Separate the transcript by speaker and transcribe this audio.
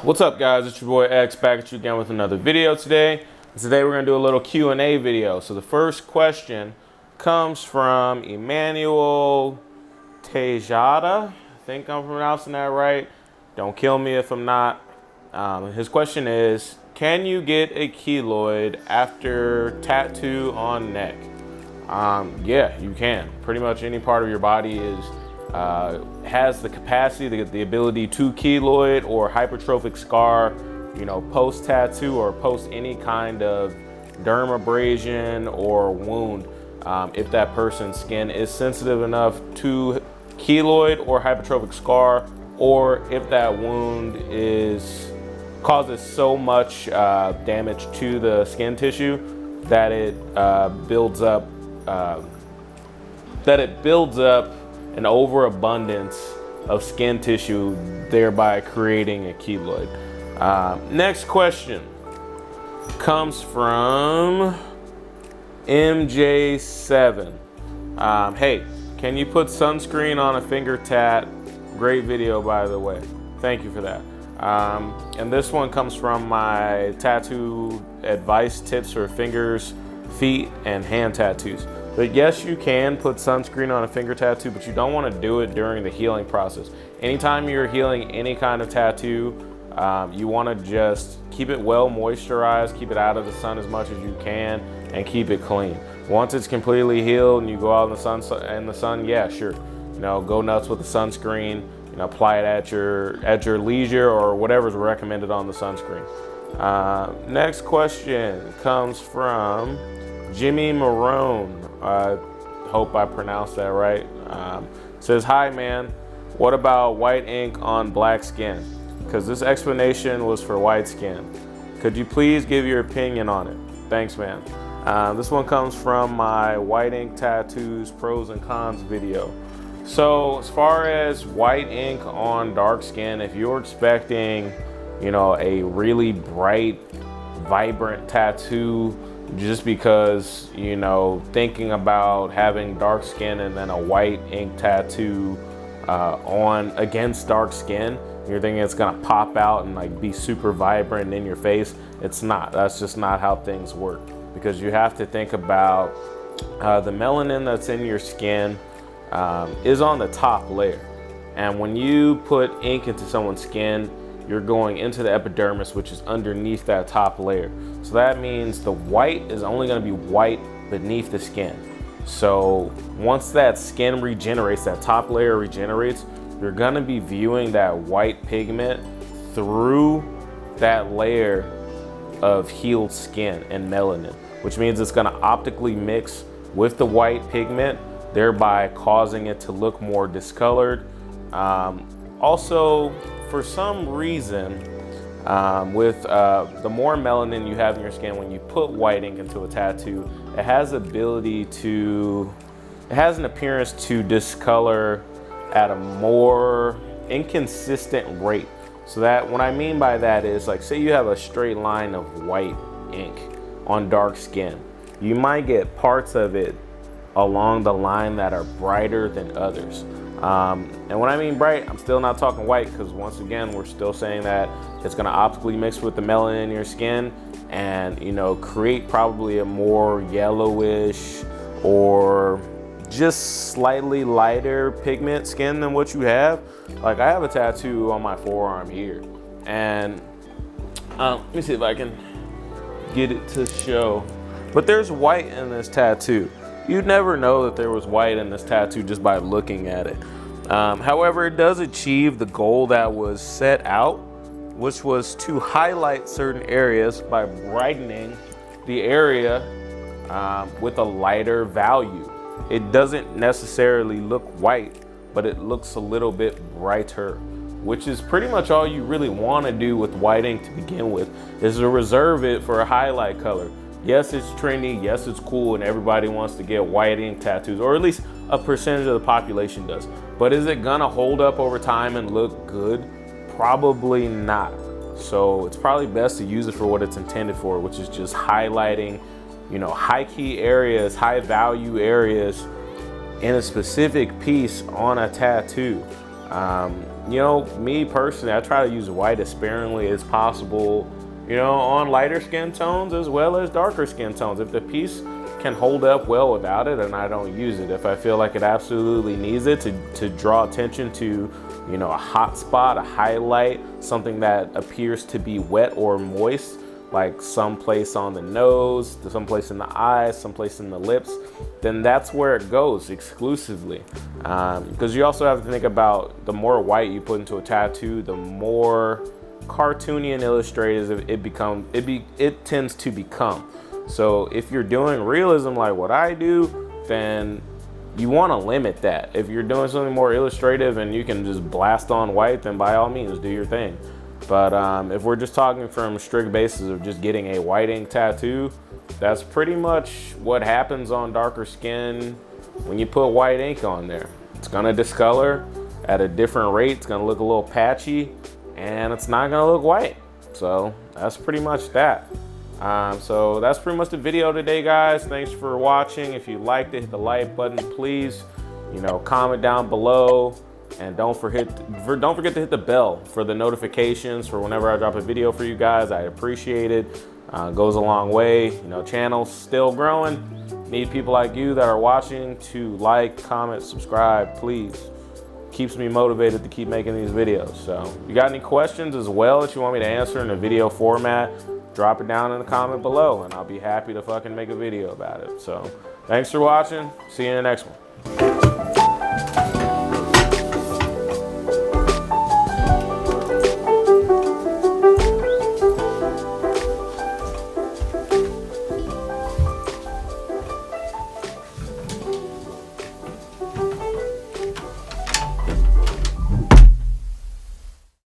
Speaker 1: What's up, guys? It's your boy X back at you again with another video today. Today we're gonna do a little Q&A video. So the first question comes from Emmanuel Tejada. I think I'm pronouncing that right. Don't kill me if I'm not. His question is, can you get a keloid after tattoo on neck? Yeah, you can. Pretty much any part of your body has the capacity, the ability to keloid or hypertrophic scar, post tattoo or post any kind of dermabrasion or wound. If that person's skin is sensitive enough to keloid or hypertrophic scar, or if that wound causes so much damage to the skin tissue that it builds up an overabundance of skin tissue, thereby creating a keloid. Next question comes from MJ7. Hey, can you put sunscreen on a finger tat? Great video, by the way. Thank you for that. And this one comes from my tattoo advice tips for fingers, feet, and hand tattoos. But yes, you can put sunscreen on a finger tattoo, but you don't want to do it during the healing process. Anytime you're healing any kind of tattoo, you want to just keep it well moisturized, keep it out of the sun as much as you can, and keep it clean. Once it's completely healed and you go out in the sun, yeah, sure. Go nuts with the sunscreen. Apply it at your leisure or whatever's recommended on the sunscreen. Next question comes from Jimmy Marone. I hope I pronounced that right. Says, hi man, what about white ink on black skin? Because this explanation was for white skin. Could you please give your opinion on it? Thanks, man. This one comes from my white ink tattoos pros and cons video. So as far as white ink on dark skin, if you're expecting, a really bright, vibrant tattoo, just because, thinking about having dark skin and then a white ink tattoo against dark skin, you're thinking it's gonna pop out and be super vibrant in your face. It's not. That's just not how things work, because you have to think about the melanin that's in your skin is on the top layer. And when you put ink into someone's skin, you're going into the epidermis, which is underneath that top layer. So that means the white is only going to be white beneath the skin. So once that skin regenerates, that top layer regenerates, you're going to be viewing that white pigment through that layer of healed skin and melanin, which means it's going to optically mix with the white pigment, thereby causing it to look more discolored. Also, for some reason, with the more melanin you have in your skin, when you put white ink into a tattoo, it has an appearance to discolor at a more inconsistent rate. So that, what I mean by that is, say you have a straight line of white ink on dark skin, you might get parts of it along the line that are brighter than others. And when I mean bright, I'm still not talking white, because once again, we're still saying that it's going to optically mix with the melanin in your skin and, create probably a more yellowish or just slightly lighter pigment skin than what you have. I have a tattoo on my forearm here, and let me see if I can get it to show. But there's white in this tattoo. You'd never know that there was white in this tattoo just by looking at it. However, it does achieve the goal that was set out, which was to highlight certain areas by brightening the area with a lighter value. It doesn't necessarily look white, but it looks a little bit brighter, which is pretty much all you really want to do with white ink to begin with, is to reserve it for a highlight color. Yes, it's trendy, yes, it's cool, and everybody wants to get white ink tattoos, or at least a percentage of the population does. But is it gonna hold up over time and look good? Probably not. So it's probably best to use it for what it's intended for, which is just highlighting, high key areas, high value areas in a specific piece on a tattoo. You know, me personally, I try to use white as sparingly as possible, you know, on lighter skin tones as well as darker skin tones. If the piece can hold up well without it, and I don't use it. If I feel like it absolutely needs it to draw attention to, you know, a hot spot, a highlight, something that appears to be wet or moist, like someplace on the nose, someplace in the eyes, someplace in the lips, then that's where it goes exclusively. Because you also have to think about the more white you put into a tattoo, the more cartoony and illustrative it tends to become. So if you're doing realism like what I do, then you want to limit that. If you're doing something more illustrative and you can just blast on white, then by all means do your thing. But if we're just talking from strict basis of just getting a white ink tattoo, that's pretty much what happens on darker skin when you put white ink on there. It's gonna discolor at a different rate, it's gonna look a little patchy, and it's not gonna look white. So that's pretty much that. So that's pretty much the video today, guys. Thanks for watching. If you liked it, hit the like button, please. You know, comment down below, and don't forget to hit the bell for the notifications for whenever I drop a video for you guys. I appreciate it. Goes a long way. You know, channel's still growing. Need people like you that are watching to like, comment, subscribe, please. Keeps me motivated to keep making these videos. So, if you got any questions as well that you want me to answer in a video format, drop it down in the comment below and I'll be happy to fucking make a video about it. So, thanks for watching. See you in the next one.